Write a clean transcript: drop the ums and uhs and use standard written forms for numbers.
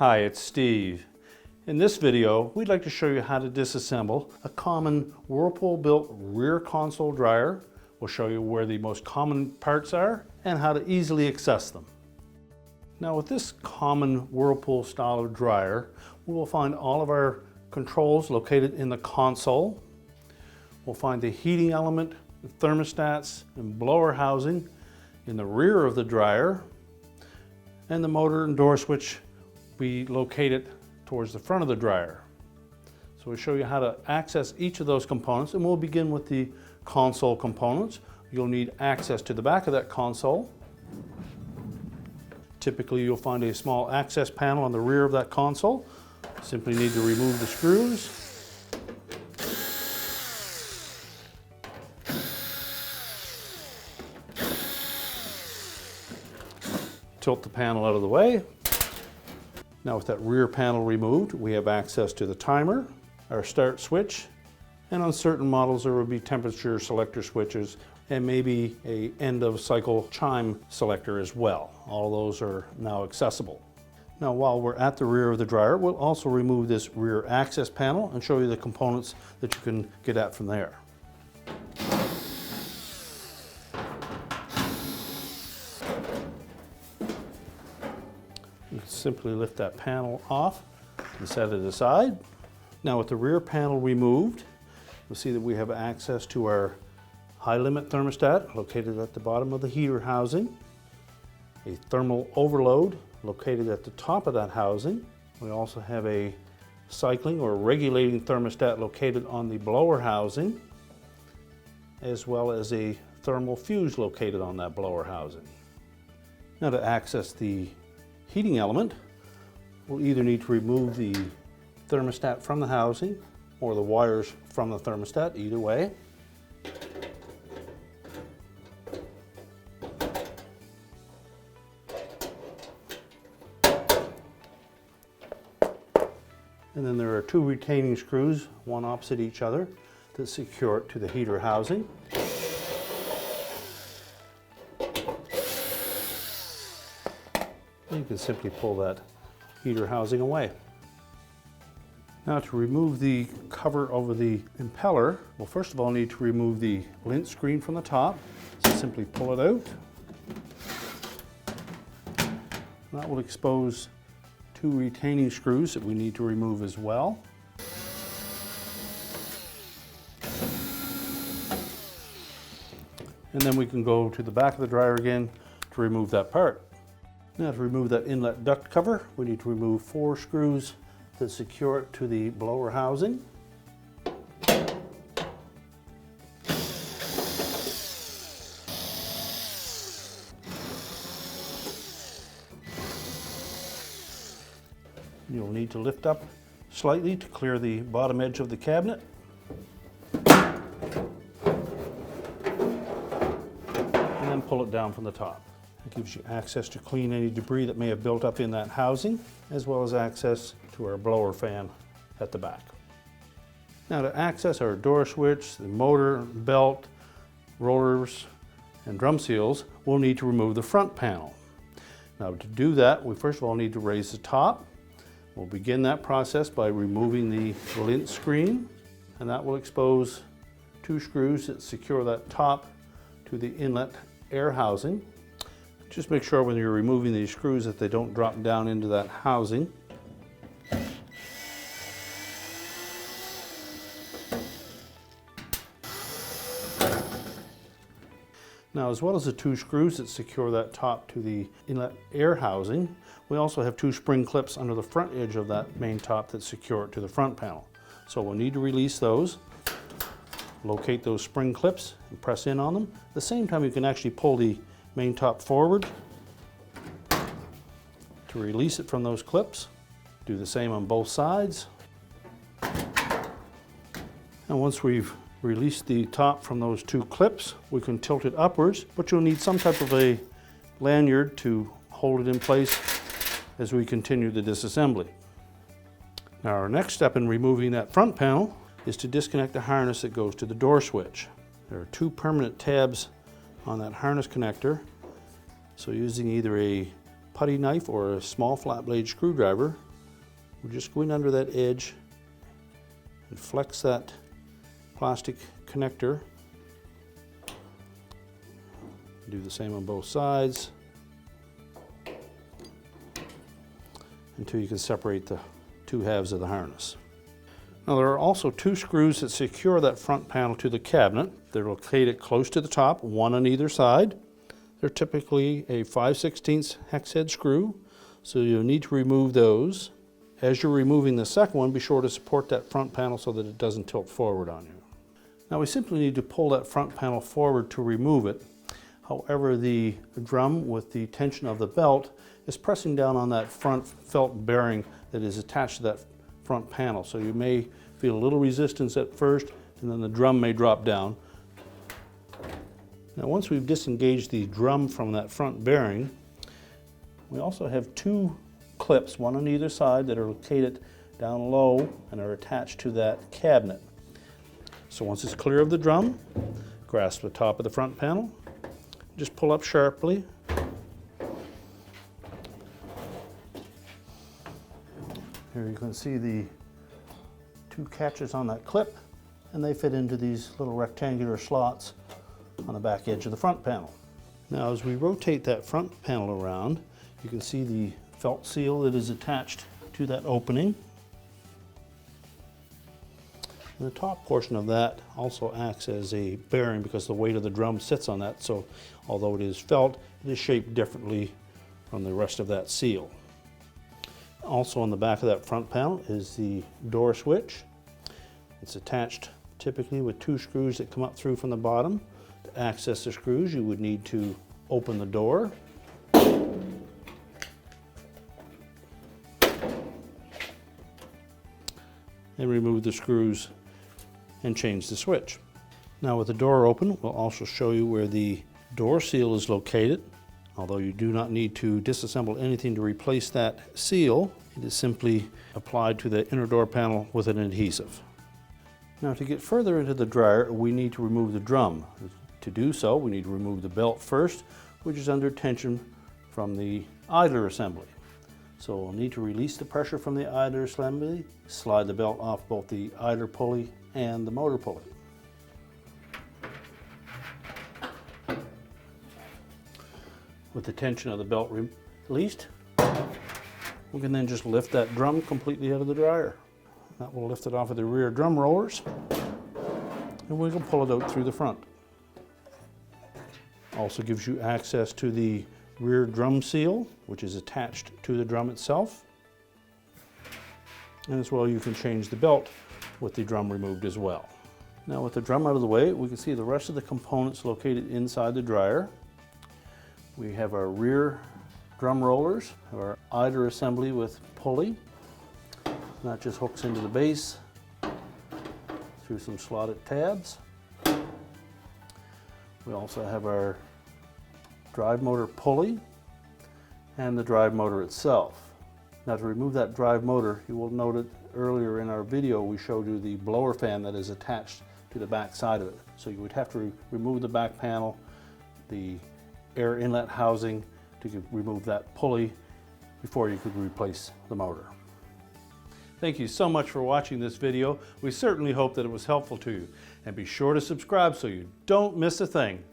Hi, it's Steve. In this video, we'd like to show you how to disassemble a common Whirlpool-built rear console dryer. We'll show you where the most common parts are and how to easily access them. Now with this common Whirlpool style of dryer, we will find all of our controls located in the console. We'll find the heating element, the thermostats, and blower housing in the rear of the dryer, and the motor and door switch we locate it towards the front of the dryer. So we'll show you how to access each of those components, and we'll begin with the console components. You'll need access to the back of that console. Typically you'll find a small access panel on the rear of that console. Simply need to remove the screws. Tilt the panel out of the way. Now with that rear panel removed, we have access to the timer, our start switch, and on certain models there will be temperature selector switches and maybe a end of cycle chime selector as well. All of those are now accessible. Now while we're at the rear of the dryer, we'll also remove this rear access panel and show you the components that you can get at from there. You can simply lift that panel off and set it aside. Now with the rear panel removed, you'll see that we have access to our high limit thermostat located at the bottom of the heater housing, a thermal overload located at the top of that housing. We also have a cycling or regulating thermostat located on the blower housing, as well as a thermal fuse located on that blower housing. Now to access the heating element, we'll either need to remove the thermostat from the housing or the wires from the thermostat, either way. And then there are two retaining screws, one opposite each other, that secure it to the heater housing. You can simply pull that heater housing away. Now to remove the cover over the impeller, we'll first of all need to remove the lint screen from the top. So simply pull it out. That will expose two retaining screws that we need to remove as well. And then we can go to the back of the dryer again to remove that part. Now to remove that inlet duct cover, we need to remove 4 screws that secure it to the blower housing. You'll need to lift up slightly to clear the bottom edge of the cabinet. And then pull it down from the top. It gives you access to clean any debris that may have built up in that housing, as well as access to our blower fan at the back. Now to access our door switch, the motor, belt, rollers, and drum seals, we'll need to remove the front panel. Now to do that, we first of all need to raise the top. We'll begin that process by removing the lint screen, and that will expose 2 screws that secure that top to the inlet air housing. Just make sure when you're removing these screws that they don't drop down into that housing. Now, as well as the 2 screws that secure that top to the inlet air housing, we also have 2 spring clips under the front edge of that main top that secure it to the front panel. So we'll need to release those. Locate those spring clips and press in on them. At the same time, you can actually pull the main top forward to release it from those clips. Do the same on both sides. And once we've released the top from those 2 clips, we can tilt it upwards, but you'll need some type of a lanyard to hold it in place as we continue the disassembly. Now our next step in removing that front panel is to disconnect the harness that goes to the door switch. There are 2 permanent tabs on that harness connector, so using either a putty knife or a small flat blade screwdriver, We're just going under that edge and flex that plastic connector. Do the same on both sides until you can separate the two halves of the harness. Now there are also two screws that secure that front panel to the cabinet. They're located close to the top, one on either side. They're typically a 5/16 hex head screw, so you'll need to remove those. As you're removing the second one, be sure to support that front panel so that it doesn't tilt forward on you. Now we simply need to pull that front panel forward to remove it. However, the drum with the tension of the belt is pressing down on that front felt bearing that is attached to that front panel. So you may feel a little resistance at first, and then the drum may drop down. Now once we've disengaged the drum from that front bearing, we also have two clips, one on either side, that are located down low and are attached to that cabinet. So once it's clear of the drum, grasp the top of the front panel, just pull up sharply. Here you can see the two catches on that clip, and they fit into these little rectangular slots on the back edge of the front panel. Now as we rotate that front panel around, you can see the felt seal that is attached to that opening. And the top portion of that also acts as a bearing because the weight of the drum sits on that, so although it is felt, it is shaped differently from the rest of that seal. Also on the back of that front panel is the door switch. It's attached typically with two screws that come up through from the bottom. To access the screws, you would need to open the door. And remove the screws and change the switch. Now with the door open, we'll also show you where the door seal is located. Although you do not need to disassemble anything to replace that seal, it is simply applied to the inner door panel with an adhesive. Now to get further into the dryer, we need to remove the drum. To do so, we need to remove the belt first, which is under tension from the idler assembly. So we'll need to release the pressure from the idler assembly, slide the belt off both the idler pulley and the motor pulley. With the tension of the belt released, we can then just lift that drum completely out of the dryer. That will lift it off of the rear drum rollers, and we can pull it out through the front. Also gives you access to the rear drum seal, which is attached to the drum itself. And as well, you can change the belt with the drum removed as well. Now with the drum out of the way, we can see the rest of the components located inside the dryer. We have our rear drum rollers, our idler assembly with pulley. That just hooks into the base through some slotted tabs. We also have our drive motor pulley and the drive motor itself. Now to remove that drive motor, you will note it earlier in our video we showed you the blower fan that is attached to the back side of it. So you would have to remove the back panel, the air inlet housing to remove that pulley before you could replace the motor. Thank you so much for watching this video. We certainly hope that it was helpful to you. And be sure to subscribe so you don't miss a thing.